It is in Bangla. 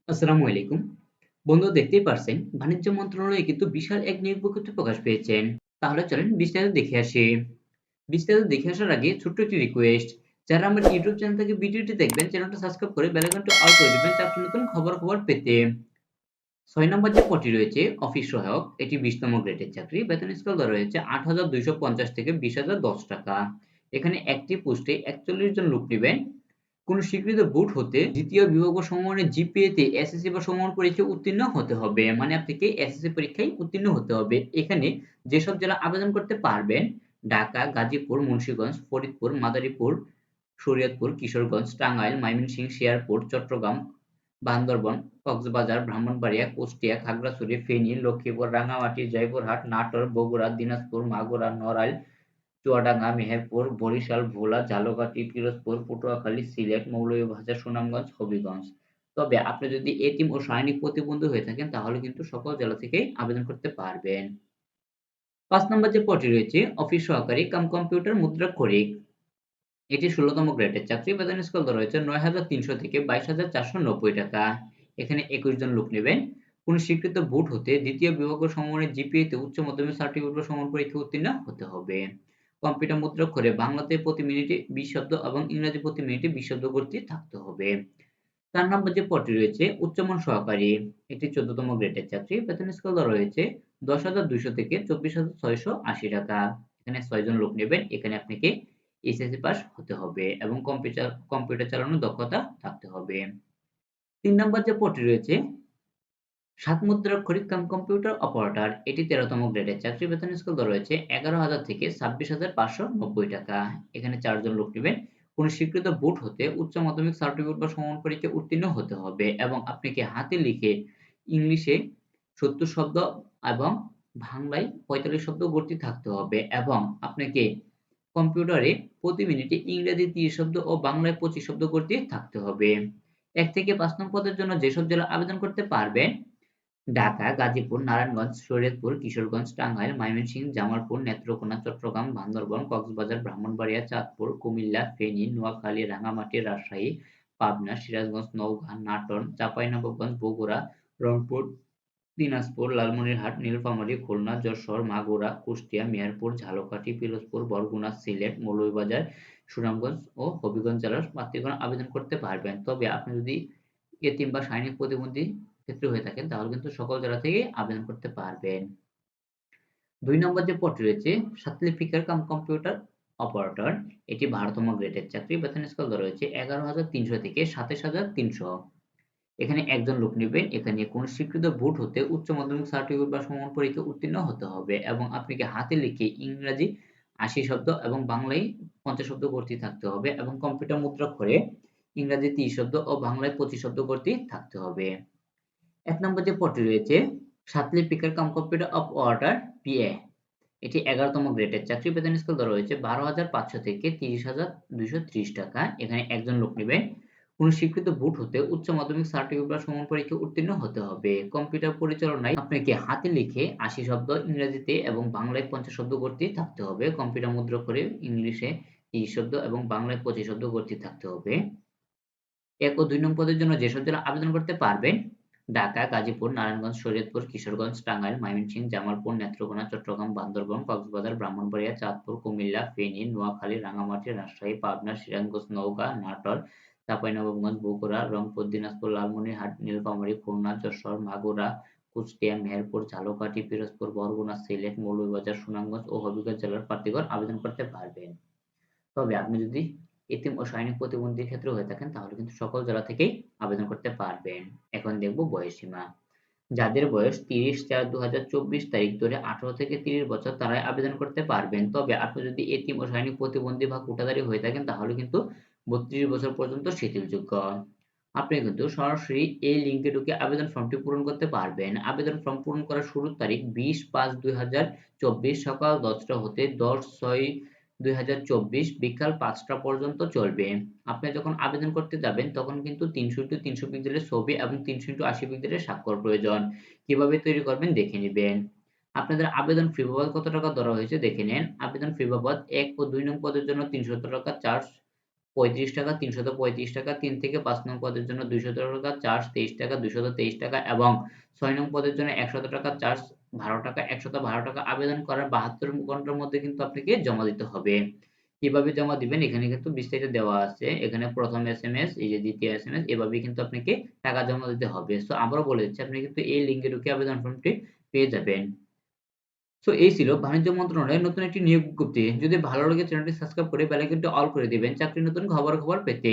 আসসালামু আলাইকুম। বন্ধু দেখতেই পারছেন বাণিজ্য মন্ত্রণালয়ে কিন্তু বিশাল এক নিয়োগ বিজ্ঞপ্তি প্রকাশ পেয়েছেন। তাহলে চলেন বিস্তারিত দেখে আসি। বিস্তারিত দেখে আসার আগে ছোট্ট একটি রিকোয়েস্ট, যারা আমার ইউটিউব চ্যানেল থেকে ভিডিওটি দেখবেন চ্যানেলটা সাবস্ক্রাইব করে বেল আইকনটি অল করে দিবেন চারটি নতুন খবর পেতে। ৬ নম্বর যে পদটি রয়েছে অফিস সহায়ক, এটি ২০তম গ্রেডের চাকরি। বেতন স্কেল দেওয়া রয়েছে ৮,২৫০ থেকে ২০,০১০ টাকা। এখানে একটি পোস্টে ৪১ জন লোক নিবেন। কোন স্বীকৃত বোর্ড হতে দ্বিতীয় বিভাগ বা সমমানের জিপিএ-তে এসএসসি বা সমমান পরীক্ষায় উত্তীর্ণ হতে হবে। মানে আপনাকে এসএসসি পরীক্ষায় উত্তীর্ণ হতে হবে। এখানে যেসব জেলা আবেদন করতে পারবেন: ঢাকা, গাজীপুর, মুন্সিগঞ্জ, ফরিদপুর, মাদারীপুর, শরীয়তপুর, কিশোরগঞ্জ, টাঙ্গাইল, ময়মনসিংহ, শেরপুর, চট্টগ্রাম, বান্দরবান, কক্সবাজার, ব্রাহ্মণবাড়িয়া, কুষ্টিয়া, খাগড়াছড়ি, ফেনী, লক্ষ্মীপুর, রাঙ্গামাটি, জয়পুরহাট, নাটোর, বগুড়া, দিনাজপুর, মাগুরা, নড়াইল, চুয়াডাঙ্গা, মেহেরপুর, বরিশাল, ভোলা, ঝালকাঠি, পিরোজপুর, পটুয়াখালী, সিলেট, মৌলভীবাজার, সুনামগঞ্জ, হবিগঞ্জ। তবে আপনি যদি এতিম ও শারীরিক প্রতিবন্ধী হয়ে থাকেন তাহলে কিন্তু সকল জেলা থেকেই আবেদন করতে পারবেন। ৫ নম্বর যে পদটি রয়েছে অফিস সহকারী কাম কম্পিউটার মুদ্রাক্ষরিক। এটি ১৬তম গ্রেডের চাকরি। বেতন স্কেল দেওয়া রয়েছে ৯,৩০০ থেকে ২২,৪৯০ টাকা। এখানে ২১ জন লোক নেবেন। কোন স্বীকৃত বোর্ড হতে দ্বিতীয় বিভাগ ও সমমানের জিপিএ-তে উচ্চ মাধ্যমিক সার্টিফিকেট বা সমান পরীক্ষায় উত্তীর্ণ হতে হবে। কম্পিউটার মুদ্রাক্ষরে বাংলাতে প্রতি মিনিটে ২০ শব্দ এবং ইংরেজি প্রতি মিনিটে ২০ শব্দ গতি থাকতে হবে। ৪ নম্বর যে পদটি রয়েছে উচ্চমান সহকারী। এটি ১৪তম গ্রেডের চাকরি। বেতন স্কেল দেওয়া রয়েছে ১০,২০০ থেকে ২৪,৬৮০ টাকা। এখানে ৬ জন লোক নেবেন। এখানে আপনাকে এসএসসি পাস হতে হবে এবং কম্পিউটার চালানোর দক্ষতা থাকতে হবে। ৩ নম্বর যে পদটি রয়েছে ৭ মুদ্রাক্ষরিক কাম কম্পিউটার অপারেটর। এটি ১৩তম গ্রেডের চাকরি। বেতন স্কেল দেওয়া রয়েছে ১১,০০০ থেকে ২৬,৫৯০ টাকা। এখানে ৪ জন লোক নিবেন। কোন স্বীকৃত বোর্ড হতে উচ্চ মাধ্যমিক সার্টিফিকেট বা সমান পরীক্ষায় উত্তীর্ণ হতে হবে এবং আপনাকে হাতে লিখে ইংলিশে ৭০ শব্দ এবং বাংলায় ৪৫ শব্দ গতি থাকতে হবে এবং আপনাকে কম্পিউটারে প্রতি মিনিটে ইংরেজি ৩০ শব্দ ও বাংলায় ২৫ শব্দ গতি থাকতে হবে। ১ থেকে ৫ নং পদের জন্য যেসব জেলা আবেদন করতে পারবেন: ঢাকা, গাজীপুর, নারায়ণগঞ্জ, শরীয়তপুর, কিশোরগঞ্জ, টাঙ্গাইল, ময়মনসিংহ, জামালপুর, নেত্রকোনা, চট্টগ্রাম, বান্দরবান, কক্সবাজার, ব্রাহ্মণবাড়িয়া, চাঁদপুর, কুমিল্লা, ফেনী, নোয়াখালী, রাঙ্গামাটি, রাজশাহী, পাবনা, সিরাজগঞ্জ, নওগাঁ, নাটোর, চাঁপাইনবাবগঞ্জ, বগুড়া, রংপুর, দিনাজপুর, লালমনিরহাট, নীলফামারী, খুলনা, যশোর, মাগুরা, কুষ্টিয়া, মেহেরপুর, ঝালকাঠি, পিরোজপুর, বরগুনা, সিলেট, মৌলভীবাজার, সুনামগঞ্জ ও হবিগঞ্জ জেলার প্রার্থীগণ আবেদন করতে পারবেন। তবে আপনি যদি এতিম বা শারীরিক প্রতিবন্ধী ক্ষেত্রে হয়ে থাকেন তাহলে কিন্তু সকল জেলা থেকেই আবেদন করতে পারবেন। ২ নম্বর যে পদটি রয়েছে সার্টিফিকেট কাম কম্পিউটার অপারেটর। এটি ১২তম গ্রেডের চাকরি। বেতন স্কেল দেওয়া রয়েছে ১১,৩০০ থেকে ২৭,৩০০। এখানে ১ জন লোক নিবেন। এখানে কোন স্বীকৃত বোর্ড হতে উচ্চ মাধ্যমিক সার্টিফিকেট বা সমমান পরীক্ষায় উত্তীর্ণ হতে হবে এবং আপনাকে হাতে লিখে ইংরাজি ৮০ শব্দ এবং বাংলায় ৫০ শব্দ ভর্তি থাকতে হবে এবং কম্পিউটার মুদ্রাক্ষরে ইংরাজি ৩০ শব্দ ও বাংলায় ২৫ শব্দ ভর্তি থাকতে হবে। ১ নম্বর যে পদটি রয়েছে certificate cum computer operator PA. এটি ১১তম গ্রেডের চাকরি। বেতন স্কেল দেওয়া রয়েছে ১২,৫০০ থেকে ৩০,২৩০ টাকা। এখানে ১ জন লোক নিবেন। কোন স্বীকৃত বোর্ড হতে উচ্চ মাধ্যমিক সার্টিফিকেট বা সমান পরীক্ষায় উত্তীর্ণ হতে হবে। কম্পিউটার পরিচালনায় আপনাকে হাতে লিখে ৮০ শব্দ ইংরেজিতে এবং বাংলায় ৫০ শব্দ ভর্তি থাকতে হবে। কম্পিউটার মুদ্রাক্ষরে ইংলিশে ৩০ শব্দ এবং বাংলায় ২৫ শব্দ ভর্তি থাকতে হবে। ১ ও ২ নং পদের জন্য যেসব জেলা আবেদন করতে পারবেন: ঢাকা, গাজীপুর, নারায়ণগঞ্জ, শরীয়তপুর, কিশোরগঞ্জ, টাঙ্গাইল, ময়মনসিংহ, জামালপুর, নেত্রকোনা, চট্টগ্রাম, বান্দরবান, কক্সবাজার, ব্রাহ্মণবাড়িয়া, চাঁদপুর, কুমিল্লা, ফেনী, নোয়াখালী, রাঙ্গামাটি, রাজশাহী, পাবনা, সিরাজগঞ্জ, নওগাঁ, নাটোর, চাঁপাইনবাবগঞ্জ, বগুড়া, রংপুর, দিনাজপুর, লালমনিরহাট, নীলফামারী, খুলনা, যশোর, মাগুরা, কুষ্টিয়া, মেহেরপুর, ঝালকাঠি, পিরোজপুর, বরগুনা, সিলেট, মৌলভীবাজার, সুনামগঞ্জ ও হবিগঞ্জ জেলার প্রার্থীগণ আবেদন করতে পারবেন। তবে আপনি যদি এতিম ও শারীরিক প্রতিবন্ধীর ক্ষেত্রে হয়ে থাকেন তাহলে কিন্তু সকল জেলা থেকেই আবেদন করতে পারবেন। এখন দেখব বয়সসীমা। যাদের বয়স ৩০/৪/২০২৪ তারিখ ধরে ১৮ থেকে ৩০ বছর তারাই আবেদন করতে পারবেন। তবে আপনি যদি এতিম ও শারীরিক প্রতিবন্ধী বা কোটাধারী হয়ে থাকেন তাহলে কিন্তু ৩২ বছর পর্যন্ত শিথিলযোগ্য। আপনি কিন্তু সরাসরি এই লিঙ্কে ঢুকে আবেদন ফর্মটি পূরণ করতে পারবেন। আবেদন ফর্ম পূরণ করার শুরুর তারিখ ২০/৫/২০২৪ সকাল ১০টা হতে ১০/৬/২০২৪ বিকাল ৫টা পর্যন্ত চলবে। আপনি যখন আবেদন করতে যাবেন তখন কিন্তু ৩০০x৩০০ পিক্সেলের ছবি এবং ৩০০x৮০ পিক্সেলের স্বাক্ষর প্রয়োজন। কিভাবে তৈরি করবেন দেখে নিবেন। আপনাদের আবেদন ফি বাবদ কত টাকা ধরা হয়েছে দেখে নেন। আবেদন ফি বাবদ ১ ও ২ নং পদের জন্য ৳৩০০ চার্জ ৳৩৫, ৳৩৩৫, ৩ থেকে ৫ নং পদের জন্য ৳২০০ চার্জ, ৳২৩, ৳২২৩ এবং ৬ নং পদের জন্য ৳১০০ চার্জ, ৳১২, ৳১১২ আবেদন করার ৭২ ঘন্টার মধ্যে কিন্তু আপনাকে জমা দিতে হবে। কিভাবে জমা দিবেন এখানে কিন্তু বিস্তারিত দেওয়া আছে। এখানে ১ম এসএমএস, এই যে ২য় এসএমএস এভাবেই কিন্তু আপনাকে টাকা জমা দিতে হবে। সো আবারও বলে দিচ্ছি আপনি কিন্তু এই লিঙ্কে ঢুকে আবেদন ফর্মটি পেয়ে যাবেন। সো এই ছিল বাণিজ্য মন্ত্রণালয়ের নতুন একটি নিয়োগ বিজ্ঞপ্তি। যদি ভালো লাগে চ্যানেলটি সাবস্ক্রাইব করে বেল আইকনটি অল করে দিবেন চাকরির নতুন খবর পেতে।